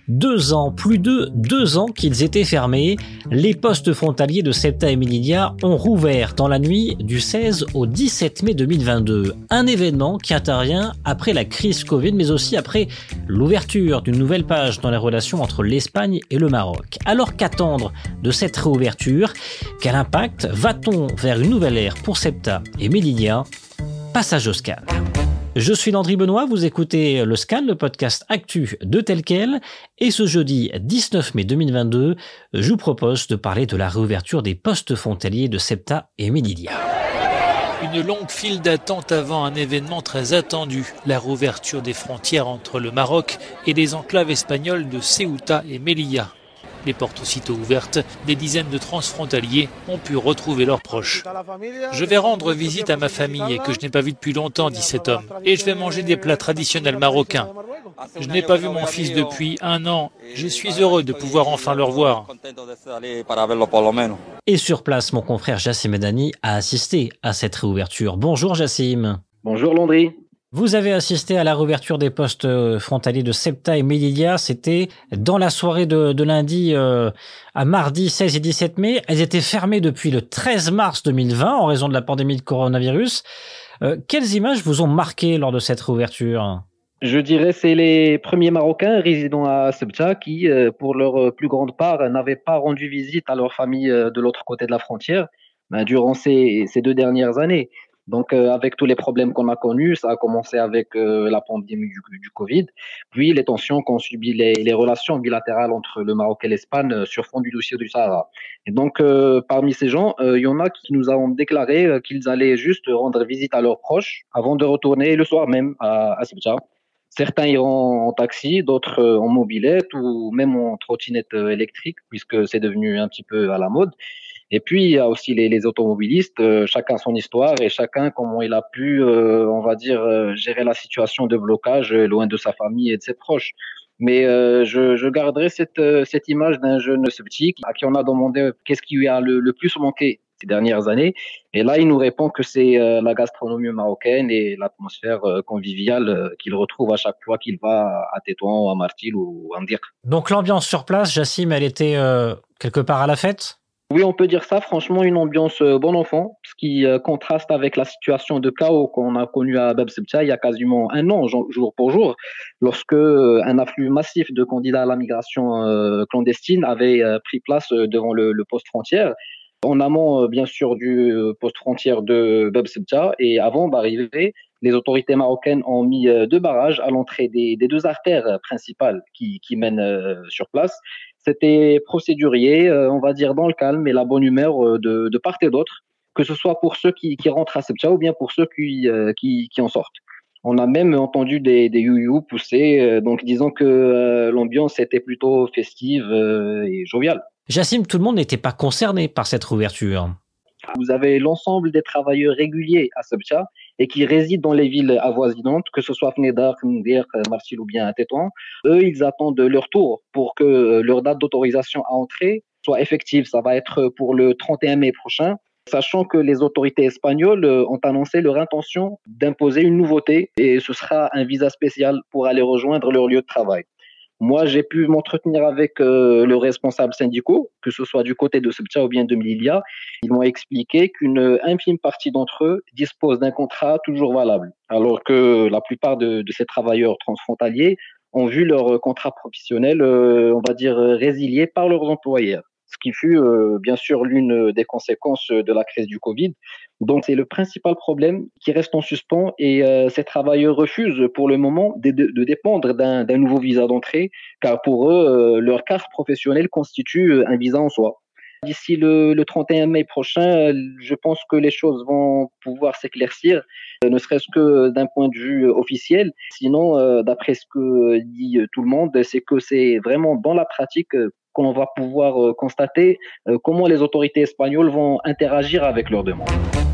2 ans, plus de 2 ans qu'ils étaient fermés, les postes frontaliers de Ceuta et Melilla ont rouvert dans la nuit du 16 au 17 mai 2022. Un événement qui intervient après la crise Covid, mais aussi après l'ouverture d'une nouvelle page dans les relations entre l'Espagne et le Maroc. Alors qu'attendre de cette réouverture? Quel impact? Va-t-on vers une nouvelle ère pour Ceuta et Melilla? Passage au scan. Je suis Landry Benoît, vous écoutez le Scan, le podcast actu de Tel Quel, et ce jeudi 19 mai 2022, je vous propose de parler de la réouverture des postes frontaliers de Ceuta et Melilla. Une longue file d'attente avant un événement très attendu, la réouverture des frontières entre le Maroc et les enclaves espagnoles de Ceuta et Melilla. Les portes aussitôt ouvertes, des dizaines de transfrontaliers ont pu retrouver leurs proches. Je vais rendre visite à ma famille que je n'ai pas vue depuis longtemps, dit cet homme, et je vais manger des plats traditionnels marocains. Je n'ai pas vu mon fils depuis 1 an. Je suis heureux de pouvoir enfin le revoir. Et sur place, mon confrère Jassim Medani a assisté à cette réouverture. Bonjour Jassim. Bonjour Landry. Vous avez assisté à la réouverture des postes frontaliers de Ceuta et Melilla. C'était dans la soirée de lundi à mardi 16 et 17 mai. Elles étaient fermées depuis le 13 mars 2020 en raison de la pandémie de coronavirus. Quelles images vous ont marqué lors de cette réouverture ? Je dirais c'est les premiers Marocains résidant à Ceuta qui, pour leur plus grande part, n'avaient pas rendu visite à leur famille de l'autre côté de la frontière durant ces 2 dernières années. Donc, avec tous les problèmes qu'on a connus, ça a commencé avec la pandémie du Covid, puis les tensions qu'ont subi les relations bilatérales entre le Maroc et l'Espagne sur fond du dossier du Sahara. Et donc, parmi ces gens, il y en a qui nous ont déclaré qu'ils allaient juste rendre visite à leurs proches avant de retourner le soir même à Ceuta. Certains iront en taxi, d'autres en mobilette ou même en trottinette électrique, puisque c'est devenu un petit peu à la mode. Et puis, il y a aussi les automobilistes, chacun son histoire et chacun comment il a pu, on va dire, gérer la situation de blocage loin de sa famille et de ses proches. Mais je garderai cette image d'un jeune sceptique à qui on a demandé qu'est-ce qui lui a le plus manqué ces dernières années. Et là, il nous répond que c'est la gastronomie marocaine et l'atmosphère conviviale qu'il retrouve à chaque fois qu'il va à Tétouan ou à Martil ou à Mdir. Donc l'ambiance sur place, Jassim, elle était quelque part à la fête ? Oui, on peut dire ça. Franchement, une ambiance bon enfant, ce qui contraste avec la situation de chaos qu'on a connue à Bab Ceuta il y a quasiment 1 an, jour pour jour, lorsque un afflux massif de candidats à la migration clandestine avait pris place devant le poste frontière, en amont, bien sûr, du poste frontière de Bab Ceuta. Et avant d'arriver, les autorités marocaines ont mis 2 barrages à l'entrée des 2 artères principales qui mènent sur place. C'était procédurier, on va dire dans le calme et la bonne humeur de part et d'autre, que ce soit pour ceux qui rentrent à Ceuta ou bien pour ceux qui en sortent. On a même entendu des you-you pousser, donc disons que l'ambiance était plutôt festive et joviale. Jassim, tout le monde n'était pas concerné par cette réouverture. Vous avez l'ensemble des travailleurs réguliers à Ceuta et qui résident dans les villes avoisinantes, que ce soit Fnedar, Mdir, Martil ou bien Tétouan. Eux, ils attendent leur tour pour que leur date d'autorisation à entrer soit effective. Ça va être pour le 31 mai prochain, sachant que les autorités espagnoles ont annoncé leur intention d'imposer une nouveauté et ce sera un visa spécial pour aller rejoindre leur lieu de travail. Moi, j'ai pu m'entretenir avec le responsable syndicaux, que ce soit du côté de Ceuta ou bien de Melilla. Ils m'ont expliqué qu'une infime partie d'entre eux dispose d'un contrat toujours valable, alors que la plupart de ces travailleurs transfrontaliers ont vu leur contrat professionnel, on va dire, résilié par leurs employeurs. Ce qui fut bien sûr l'une des conséquences de la crise du Covid. Donc c'est le principal problème qui reste en suspens et ces travailleurs refusent pour le moment de dépendre d'un nouveau visa d'entrée car pour eux, leur carte professionnelle constitue un visa en soi. D'ici le 31 mai prochain, je pense que les choses vont pouvoir s'éclaircir, ne serait-ce que d'un point de vue officiel. Sinon, d'après ce que dit tout le monde, c'est que c'est vraiment dans la pratique qu'on va pouvoir constater comment les autorités espagnoles vont interagir avec leurs demandes.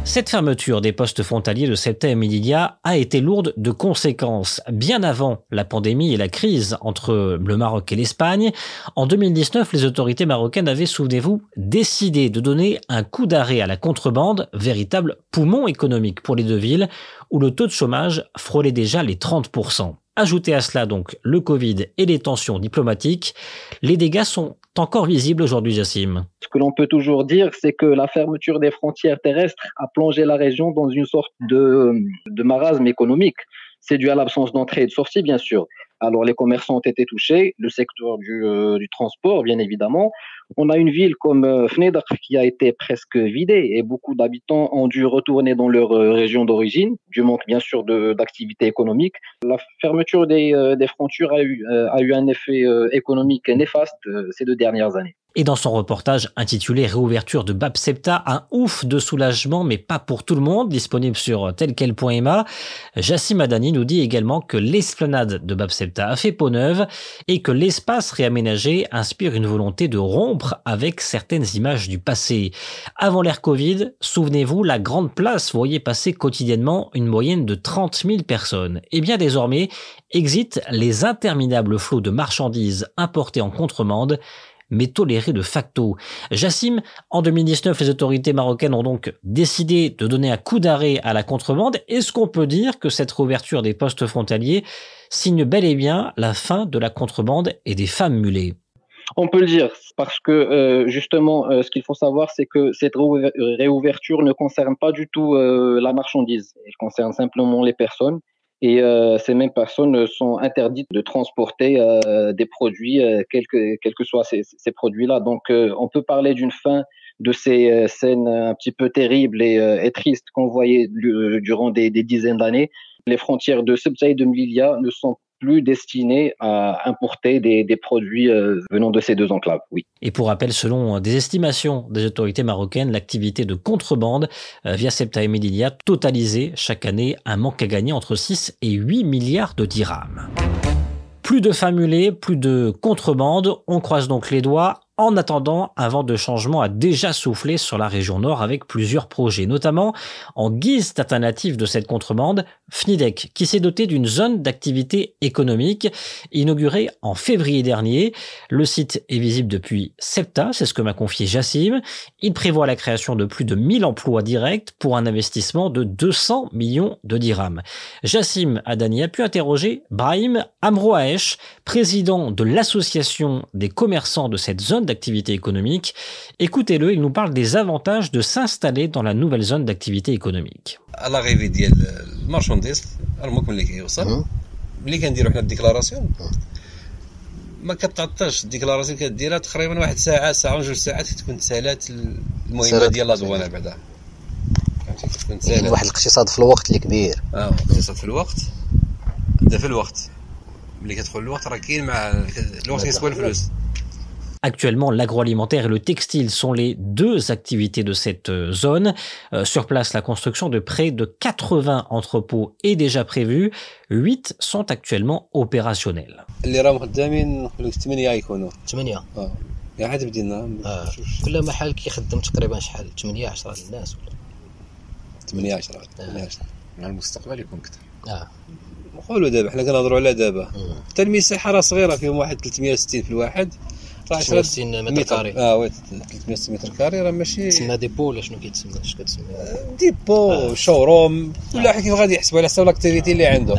Cette fermeture des postes frontaliers de Ceuta et Melilla a été lourde de conséquences. Bien avant la pandémie et la crise entre le Maroc et l'Espagne, en 2019, les autorités marocaines avaient, souvenez-vous, décidé de donner un coup d'arrêt à la contrebande, véritable poumon économique pour les 2 villes, où le taux de chômage frôlait déjà les 30%. Ajoutez à cela donc le Covid et les tensions diplomatiques. Les dégâts sont encore visibles aujourd'hui, Jassim. Ce que l'on peut toujours dire, c'est que la fermeture des frontières terrestres a plongé la région dans une sorte de marasme économique. C'est dû à l'absence d'entrée et de sortie, bien sûr. Alors, les commerçants ont été touchés, le secteur du transport, bien évidemment. On a une ville comme Fnedr qui a été presque vidée et beaucoup d'habitants ont dû retourner dans leur région d'origine, du manque, bien sûr, d'activité économique. La fermeture des frontières a eu un effet économique néfaste ces 2 dernières années. Et dans son reportage intitulé Réouverture de Bab Septa, un ouf de soulagement, mais pas pour tout le monde, disponible sur telquel.ma, Jassim Adani nous dit également que l'esplanade de Bab Septa a fait peau neuve et que l'espace réaménagé inspire une volonté de rompre avec certaines images du passé. Avant l'ère Covid, souvenez-vous, la grande place voyait passer quotidiennement une moyenne de 30 000 personnes. Et bien désormais, exit les interminables flots de marchandises importées en contrebande, mais toléré de facto. Jassim, en 2019, les autorités marocaines ont donc décidé de donner un coup d'arrêt à la contrebande. Est-ce qu'on peut dire que cette réouverture des postes frontaliers signe bel et bien la fin de la contrebande et des femmes mulées? On peut le dire, parce que justement, ce qu'il faut savoir, c'est que cette réouverture ne concerne pas du tout la marchandise. Elle concerne simplement les personnes. Et ces mêmes personnes sont interdites de transporter des produits, quels que soient ces produits-là. Donc, on peut parler d'une fin de ces scènes un petit peu terribles et tristes qu'on voyait durant des dizaines d'années. Les frontières de Ceuta et de Melilla ne sont plus destinées à importer des produits venant de ces deux enclaves, oui. Et pour rappel, selon des estimations des autorités marocaines, l'activité de contrebande via Ceuta et Melilla totalisait chaque année un manque à gagner entre 6 et 8 milliards de dirhams. Plus de femmes mulées, plus de contrebande, on croise donc les doigts. En attendant, un vent de changement a déjà soufflé sur la région nord avec plusieurs projets, notamment en guise d'alternative de cette contrebande, FNIDEC, qui s'est doté d'une zone d'activité économique inaugurée en février dernier. Le site est visible depuis Septa, c'est ce que m'a confié Jassim. Il prévoit la création de plus de 1000 emplois directs pour un investissement de 200 millions de dirhams. Jassim Adani a pu interroger Brahim Amrouaesh, président de l'association des commerçants de cette zone d'activité économique. Écoutez-le, il nous parle des avantages de s'installer dans la nouvelle zone d'activité économique. لاغيفي ديال المارشونديز المكمل اللي كيوصل ملي كنديروا حنا الديكلاراسيون ما كتعطاش الديكلاراسيون كديرها تقريبا واحد ساعه ونص ساعات تكون تسالات المهمه ديال لاصوانه بعدا فهمتي كتكون تسالات واحد الاقتصاد في الوقت اللي كبير اقتصاد في الوقت بدا في الوقت ملي كتدخل الوقت راه كاين مع الوقت كيسوى الفلوس. Actuellement, l'agroalimentaire et le textile sont les deux activités de cette zone. Sur place, la construction de près de 80 entrepôts est déjà prévue. 8 sont actuellement opérationnels. اللي راهم خدامين نقول لك 8 يكونوا 8 يا عاد بدينا كل محل كيخدم تقريبا شحال 8 10 الناس ولا 8 10 مع المستقبل يكون اكثر. نقولوا دابا حنا كنهضروا على دابا حتى المساحه راه صغيره فيهم واحد 360 في الواحد 360 متر كاري. وي 360 متر كاري راه ماشي تسمى ديبو ولا شنو كيتسمى اش كتسمى ديبو شوروم ولا كيف غادي يحسبوا على حساب لاكتيفيتي اللي عنده.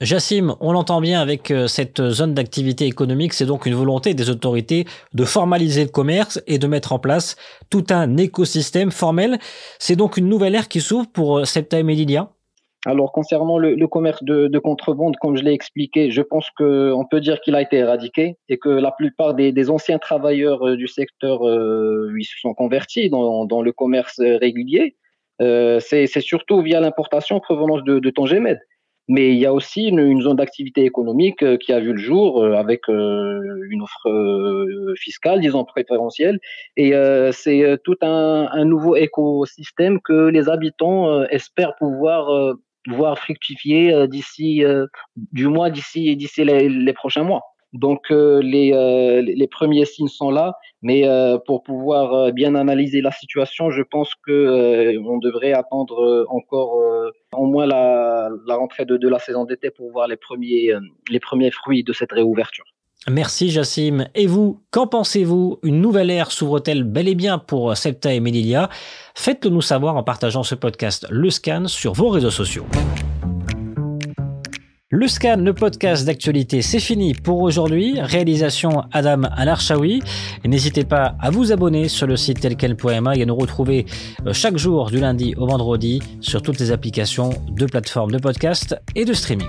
Jassim, on l'entend bien avec cette zone d'activité économique, c'est donc une volonté des autorités de formaliser le commerce et de mettre en place tout un écosystème formel. C'est donc une nouvelle ère qui s'ouvre pour Ceuta et Melilla. Alors, concernant le commerce de contrebande, comme je l'ai expliqué, je pense qu'on peut dire qu'il a été éradiqué et que la plupart des anciens travailleurs du secteur ils se sont convertis dans le commerce régulier. C'est surtout via l'importation en provenance de Tangemed. Mais il y a aussi une zone d'activité économique qui a vu le jour avec une offre fiscale, disons préférentielle. Et c'est tout un nouveau écosystème que les habitants espèrent pouvoir voir fructifier d'ici les prochains mois. Donc les premiers signes sont là, mais pour pouvoir bien analyser la situation, je pense que on devrait attendre encore au moins la rentrée de la saison d'été pour voir les premiers fruits de cette réouverture. Merci Jassim. Et vous, qu'en pensez-vous? Une nouvelle ère s'ouvre-t-elle bel et bien pour Ceuta et Melilla? Faites-le nous savoir en partageant ce podcast Le Scan sur vos réseaux sociaux. Le Scan, le podcast d'actualité, c'est fini pour aujourd'hui. Réalisation Adam Al-Arshawi. N'hésitez pas à vous abonner sur le site telquel.ma et à nous retrouver chaque jour du lundi au vendredi sur toutes les applications de plateformes de podcast et de streaming.